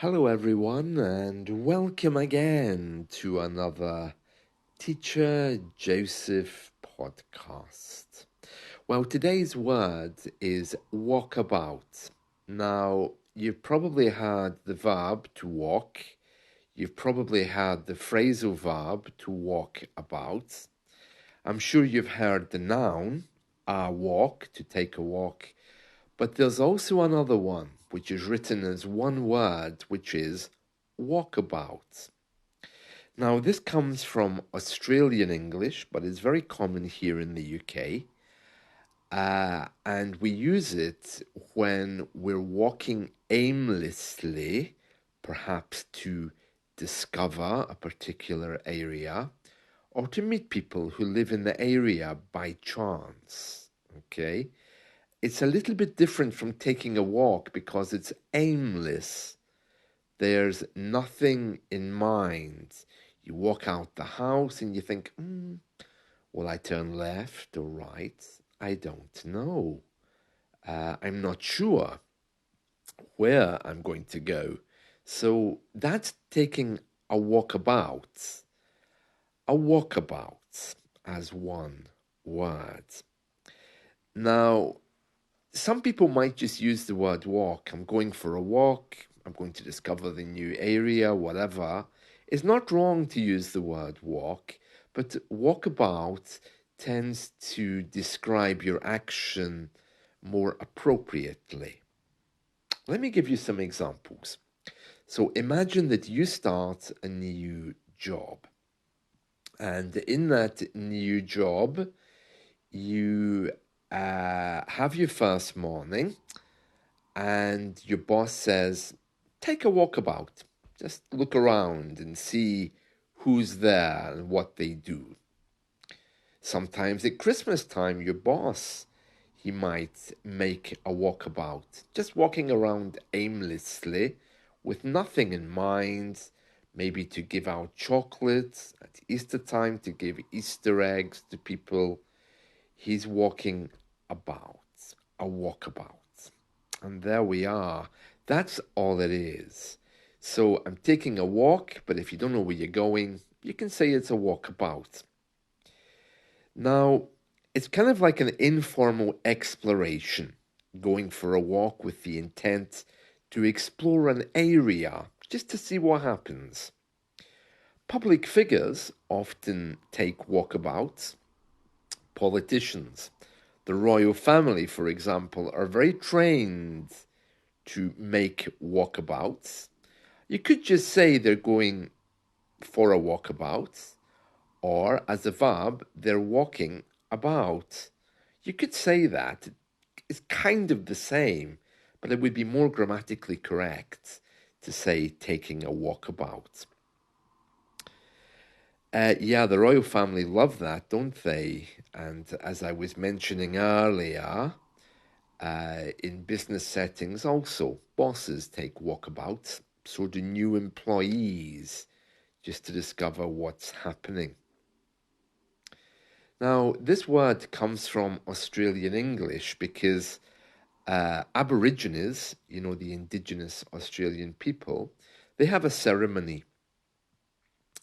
Hello, everyone, and welcome again to another Teacher Joseph podcast. Well, today's word is walkabout. Now, you've probably heard the verb to walk, you've probably heard the phrasal verb to walk about. I'm sure you've heard the noun, walk, to take a walk, but there's also another one, which is written as one word, which is walkabout. Now, this comes from Australian English, but is very common here in the UK. And we use it when we're walking aimlessly, perhaps to discover a particular area or to meet people who live in the area by chance. Okay? It's a little bit different from taking a walk because it's aimless. There's nothing in mind. You walk out the house and you think, will I turn left or right? I don't know. I'm not sure where I'm going to go. So that's taking a walkabout. A walkabout as one word. Now, some people might just use the word walk. I'm going for a walk. I'm going to discover the new area, whatever. It's not wrong to use the word walk, but walkabout tends to describe your action more appropriately. Let me give you some examples. So imagine that you start a new job. And in that new job, you have your first morning and your boss says, take a walkabout. Just look around and see who's there and what they do. Sometimes at Christmas time, your boss, he might make a walkabout, just walking around aimlessly with nothing in mind, maybe to give out chocolates at Easter time, to give Easter eggs to people. He's walking about, a walkabout. And there we are. That's all it is. So I'm taking a walk, but if you don't know where you're going, you can say it's a walkabout. Now, it's kind of like an informal exploration, going for a walk with the intent to explore an area just to see what happens. Public figures often take walkabouts. Politicians, the royal family, for example, are very trained to make walkabouts. You could just say they're going for a walkabout, or as a verb, they're walking about. You could say that. It's kind of the same, but it would be more grammatically correct to say taking a walkabout. Yeah, the royal family love that, don't they? And as I was mentioning earlier, in business settings also, bosses take walkabouts, so do new employees, just to discover what's happening. Now, this word comes from Australian English because Aborigines, the indigenous Australian people, they have a ceremony.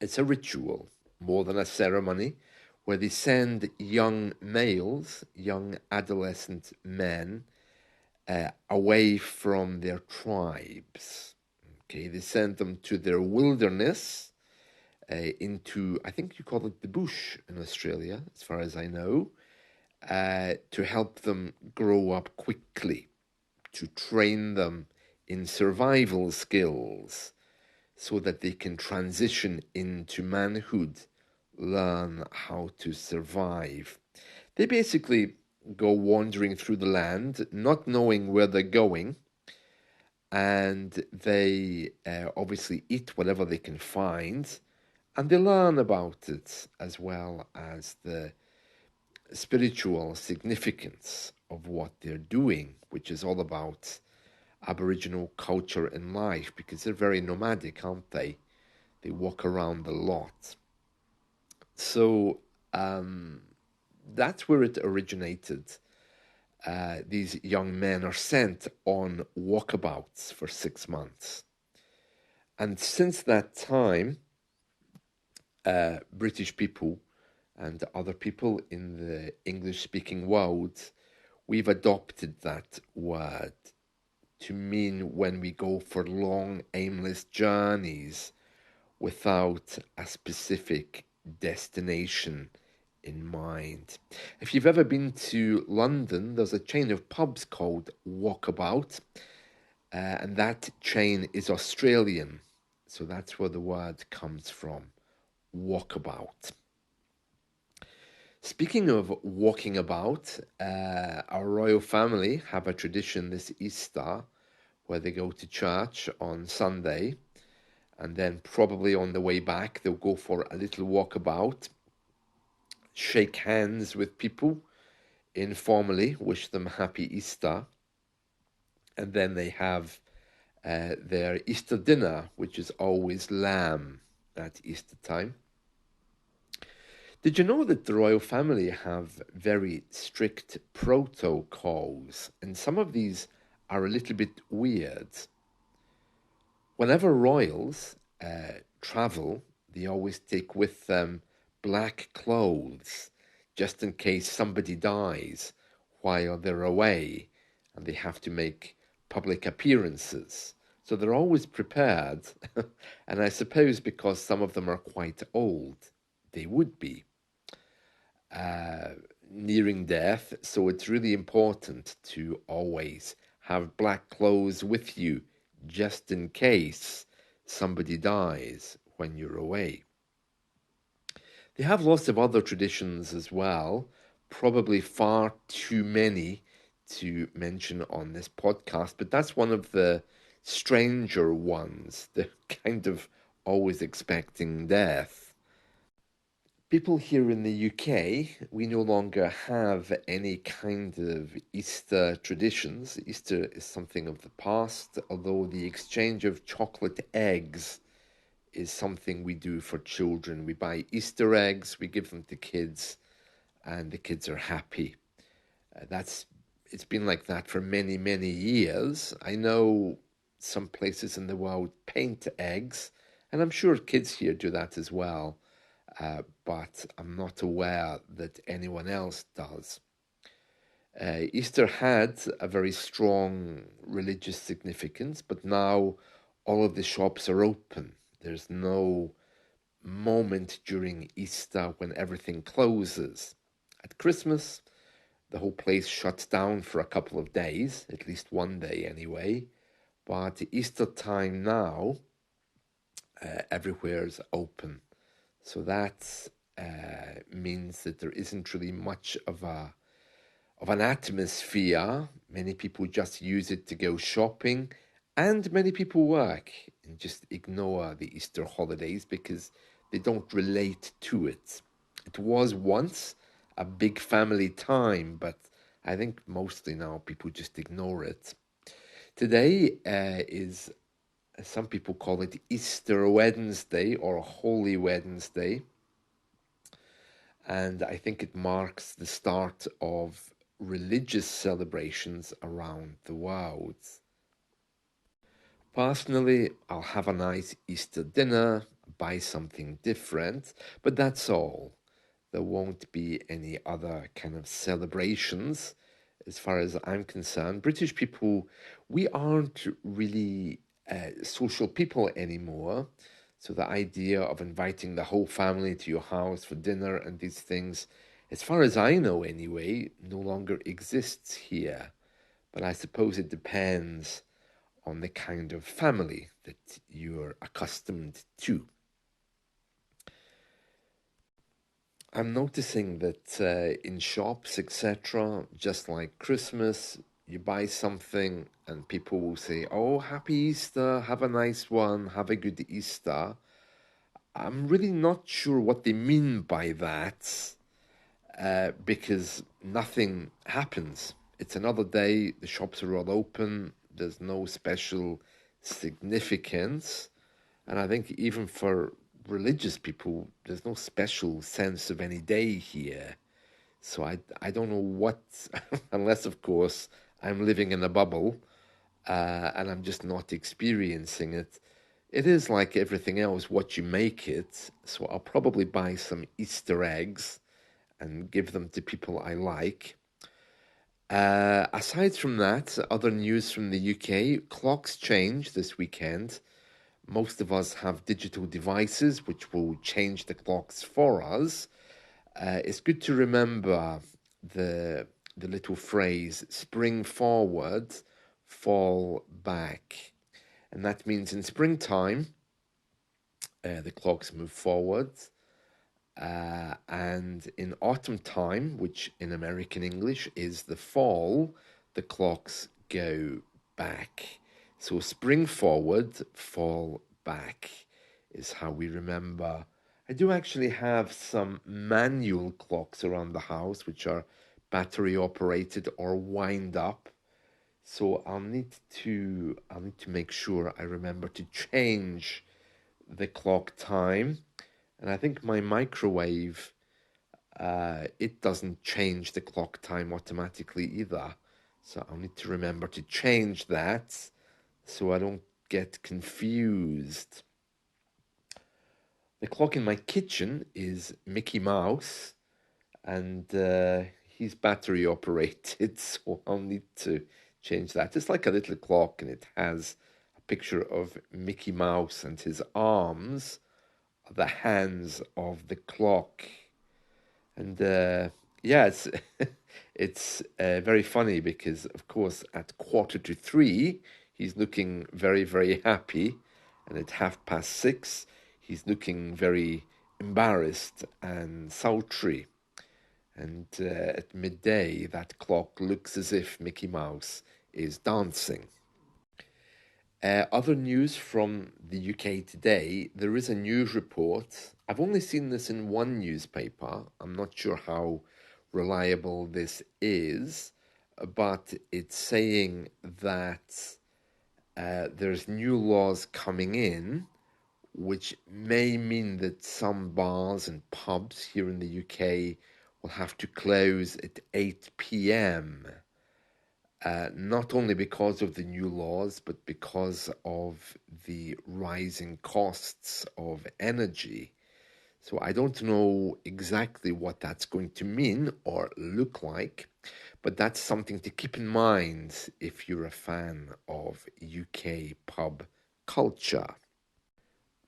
It's a ritual, more than a ceremony, where they send young males, young adolescent men, away from their tribes. Okay, they send them to their wilderness, into, I think you call it the bush in Australia, as far as I know, to help them grow up quickly, to train them in survival skills, so that they can transition into manhood, learn how to survive. They basically go wandering through the land, not knowing where they're going, and they obviously eat whatever they can find, and they learn about it as well as the spiritual significance of what they're doing, which is all about Aboriginal culture and life, because they're very nomadic, aren't they? They walk around a lot. So that's where it originated. These young men are sent on walkabouts for 6 months. And since that time, British people and other people in the English speaking world, we've adopted that word to mean when we go for long, aimless journeys without a specific destination in mind. If you've ever been to London, there's a chain of pubs called Walkabout, and that chain is Australian. So that's where the word comes from, walkabout. Speaking of walking about, our royal family have a tradition this Easter where they go to church on Sunday and then probably on the way back they'll go for a little walkabout, shake hands with people informally, wish them happy Easter, and then they have their Easter dinner, which is always lamb at Easter time. Did you know that the royal family have very strict protocols? And some of these are a little bit weird. Whenever royals travel, they always take with them black clothes just in case somebody dies while they're away and they have to make public appearances. So they're always prepared. And I suppose because some of them are quite old, they would be nearing death. So it's really important to always have black clothes with you just in case somebody dies when you're away. They have lots of other traditions as well, probably far too many to mention on this podcast, but that's one of the stranger ones. They're kind of always expecting death. People here in the UK, we no longer have any kind of Easter traditions. Easter is something of the past, although the exchange of chocolate eggs is something we do for children. We buy Easter eggs, we give them to kids, and the kids are happy. That's It's been like that for many, many years. I know some places in the world paint eggs, and I'm sure kids here do that as well. But I'm not aware that anyone else does. Easter had a very strong religious significance, but now all of the shops are open. There's no moment during Easter when everything closes. At Christmas, the whole place shuts down for a couple of days, at least one day anyway. But Easter time now, everywhere is open. So that means that there isn't really much of an atmosphere. Many people just use it to go shopping, and many people work and just ignore the Easter holidays because they don't relate to it. It was once a big family time, but I think mostly now people just ignore it. Today is, some people call it Easter Wednesday or Holy Wednesday. And I think it marks the start of religious celebrations around the world. Personally, I'll have a nice Easter dinner, buy something different, but that's all. There won't be any other kind of celebrations as far as I'm concerned. British people, we aren't really social people anymore. So the idea of inviting the whole family to your house for dinner and these things, as far as I know anyway, no longer exists here. But I suppose it depends on the kind of family that you're accustomed to. I'm noticing that in shops, etc., just like Christmas, you buy something and people will say, "Oh, happy Easter, have a nice one, have a good Easter." I'm really not sure what they mean by that because nothing happens. It's another day, the shops are all open, there's no special significance. And I think even for religious people, there's no special sense of any day here. So I don't know what, unless, of course, I'm living in a bubble and I'm just not experiencing it. It is like everything else, what you make it. So I'll probably buy some Easter eggs and give them to people I like. Aside from that, other news from the UK, clocks change this weekend. Most of us have digital devices which will change the clocks for us. It's good to remember the the little phrase spring forward, fall back. And that means in springtime, the clocks move forward. And in autumn time, which in American English is the fall, the clocks go back. So spring forward, fall back is how we remember. I do actually have some manual clocks around the house, which are battery operated or wind up. So I'll need to make sure I remember to change the clock time. And I think my microwave, it doesn't change the clock time automatically either. So I'll need to remember to change that so I don't get confused. The clock in my kitchen is Mickey Mouse, and he's battery operated, so I'll need to change that. It's like a little clock, and it has a picture of Mickey Mouse, and his arms are the hands of the clock. And yeah, it's it's very funny because, of course, at 2:45, he's looking very, very happy, and at 6:30, he's looking very embarrassed and sultry. And at midday, that clock looks as if Mickey Mouse is dancing. Other news from the UK today, there is a news report. I've only seen this in one newspaper. I'm not sure how reliable this is, but it's saying that there's new laws coming in, which may mean that some bars and pubs here in the UK will have to close at 8 p.m. Not only because of the new laws, but because of the rising costs of energy. So I don't know exactly what that's going to mean or look like, but that's something to keep in mind if you're a fan of UK pub culture.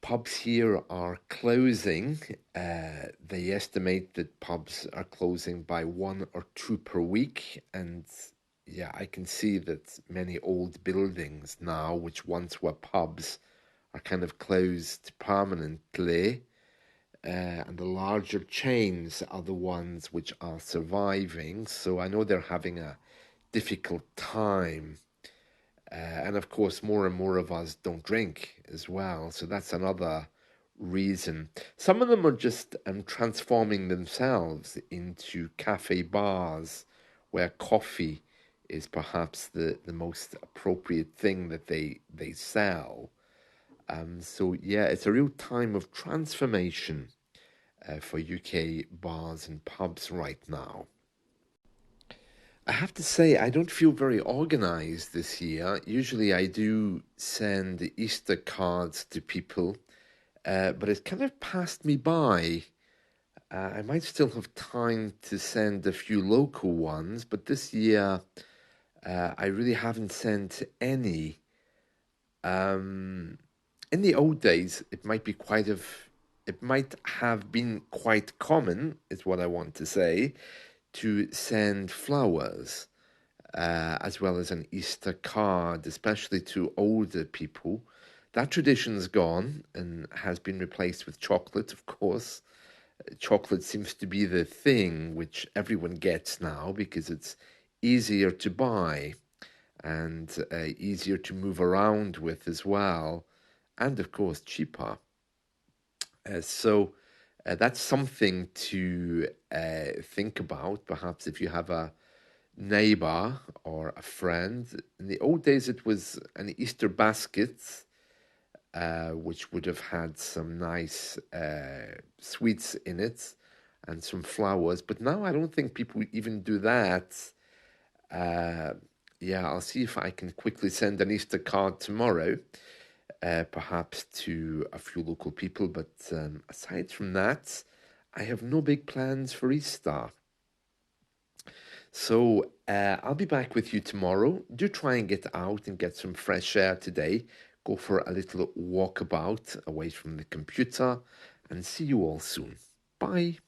Pubs here are closing. They estimate that pubs are closing by one or two per week. And yeah, I can see that many old buildings now, which once were pubs, are kind of closed permanently. And the larger chains are the ones which are surviving. So I know they're having a difficult time. And of course, more and more of us don't drink as well. So that's another reason. Some of them are just transforming themselves into cafe bars where coffee is perhaps the most appropriate thing that they sell. So yeah, it's a real time of transformation for UK bars and pubs right now. I have to say, I don't feel very organized this year. Usually, I do send Easter cards to people, but it kind of passed me by. I might still have time to send a few local ones, but this year, I really haven't sent any. Um, in the old days, it might have been quite common, is what I want to say, to send flowers as well as an Easter card, especially to older people. That tradition's gone and has been replaced with chocolate, of course. Chocolate seems to be the thing which everyone gets now because it's easier to buy and easier to move around with as well, and of course, cheaper. So that's something to think about. Perhaps if you have a neighbor or a friend. In the old days, it was an Easter basket, which would have had some nice sweets in it and some flowers. But now I don't think people even do that. Uh, yeah, I'll see if I can quickly send an Easter card tomorrow. perhaps to a few local people, but aside from that, I have no big plans for Easter. So I'll be back with you tomorrow. Do try and get out and get some fresh air today. Go for a little walkabout away from the computer and see you all soon. Bye.